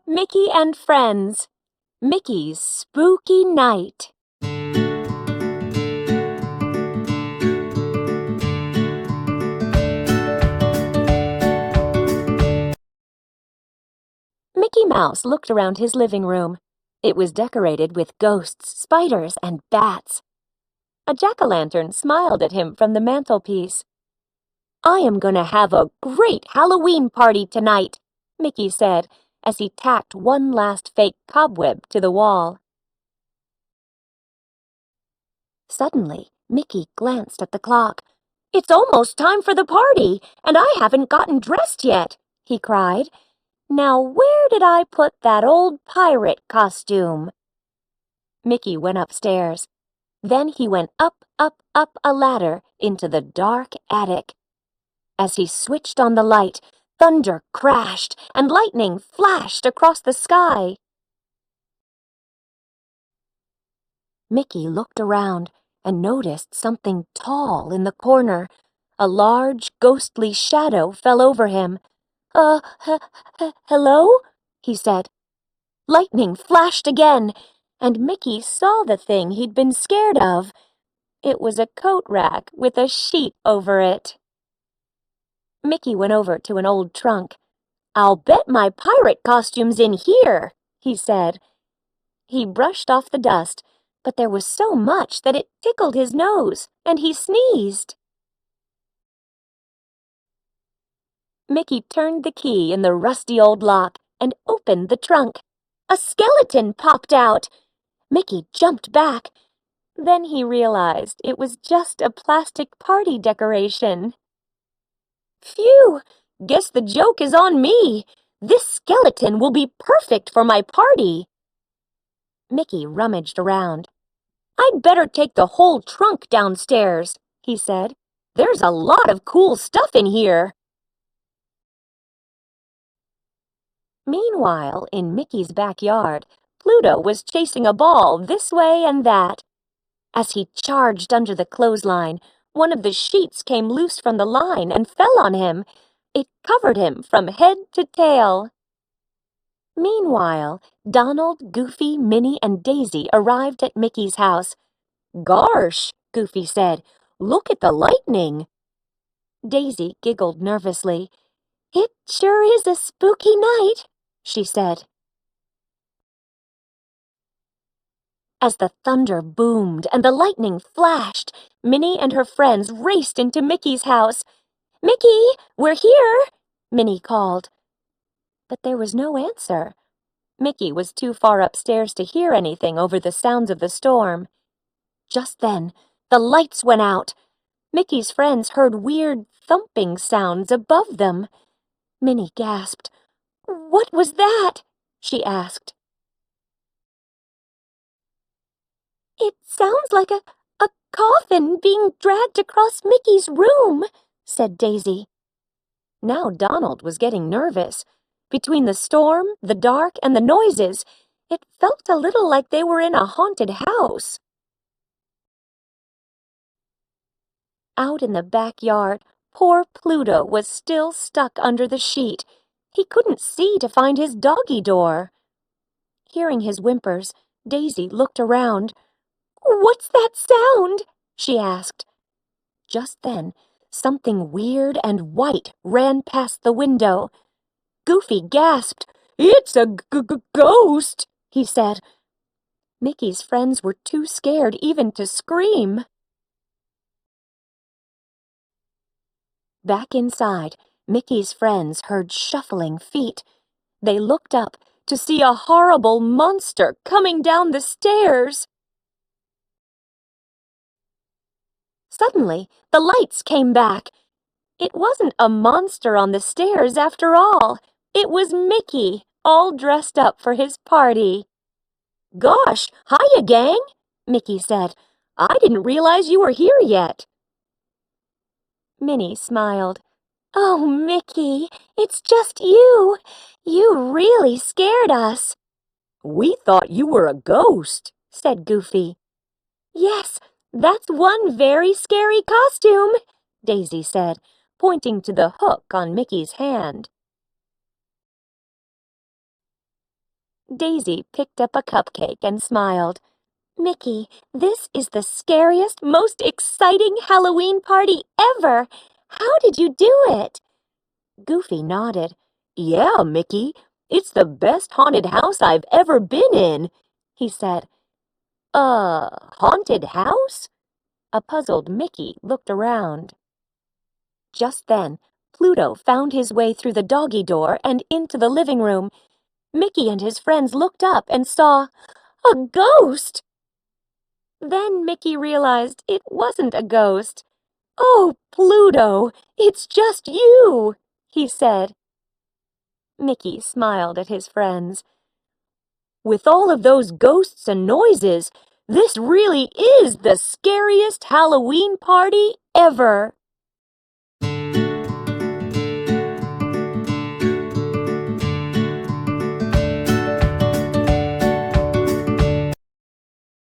Mickey and Friends. Mickey's Spooky Night. Mickey Mouse looked around his living room. It was decorated with ghosts, spiders, and bats. A jack-o'-lantern smiled at him from the mantelpiece. "I am going to have a great Halloween party tonight," Mickey said, as he tacked one last fake cobweb to the wall. Suddenly, Mickey glanced at the clock. "It's almost time for the party, and I haven't gotten dressed yet," he cried. "Now where did I put that old pirate costume?" Mickey went upstairs. Then he went up a ladder into the dark attic. As he switched on the light, thunder crashed and lightning flashed across the sky. Mickey looked around and noticed something tall in the corner. A large, ghostly shadow fell over him. Hello?" he said. Lightning flashed again, and Mickey saw the thing he'd been scared of. It was a coat rack with a sheet over it. Mickey went over to an old trunk. "I'll bet my pirate costume's in here," he said. He brushed off the dust, but there was so much that it tickled his nose, and he sneezed. Mickey turned the key in the rusty old lock and opened the trunk. A skeleton popped out. Mickey jumped back. Then he realized it was just a plastic party decoration. "Phew! Guess the joke is on me. This skeleton will be perfect for my party." Mickey rummaged around. "I'd better take the whole trunk downstairs," he said. "There's a lot of cool stuff in here." Meanwhile, in Mickey's backyard, Pluto was chasing a ball this way and that. As he charged under the clothesline, one of the sheets came loose from the line and fell on him. It covered him from head to tail. Meanwhile, Donald, Goofy, Minnie, and Daisy arrived at Mickey's house. "Gosh," Goofy said, "look at the lightning." Daisy giggled nervously. "It sure is a spooky night," she said. As the thunder boomed and the lightning flashed, Minnie and her friends raced into Mickey's house. "Mickey, we're here," Minnie called. But there was no answer. Mickey was too far upstairs to hear anything over the sounds of the storm. Just then, the lights went out. Mickey's friends heard weird thumping sounds above them. Minnie gasped. "What was that?" she asked. "It sounds like a coffin being dragged across Mickey's room," said Daisy. Now Donald was getting nervous. Between the storm, the dark, and the noises, it felt a little like they were in a haunted house. Out in the backyard, poor Pluto was still stuck under the sheet. He couldn't see to find his doggy door. Hearing his whimpers, Daisy looked around. "What's that sound?" she asked. Just then, something weird and white ran past the window. Goofy gasped. "It's a ghost," he said. Mickey's friends were too scared even to scream. Back inside, Mickey's friends heard shuffling feet. They looked up to see a horrible monster coming down the stairs. Suddenly, the lights came back. It wasn't a monster on the stairs after all. It was Mickey, all dressed up for his party. "Gosh, hiya, gang," Mickey said. "I didn't realize you were here yet." Minnie smiled. "Oh, Mickey, it's just you. You really scared us." "We thought you were a ghost," said Goofy. "Yes, that's one very scary costume," Daisy said, pointing to the hook on Mickey's hand. Daisy picked up a cupcake and smiled. Mickey, this is the scariest, most exciting Halloween party ever! How did you do it? Goofy nodded. Yeah, Mickey, it's the best haunted house I've ever been in, he said. Haunted house? A puzzled Mickey looked around. Just then, Pluto found his way through the doggy door and into the living room. Mickey and his friends looked up and saw a ghost! Then Mickey realized it wasn't a ghost. Oh, Pluto, it's just you, he said. Mickey smiled at his friends. With all of those ghosts and noises, this really is the scariest Halloween party ever.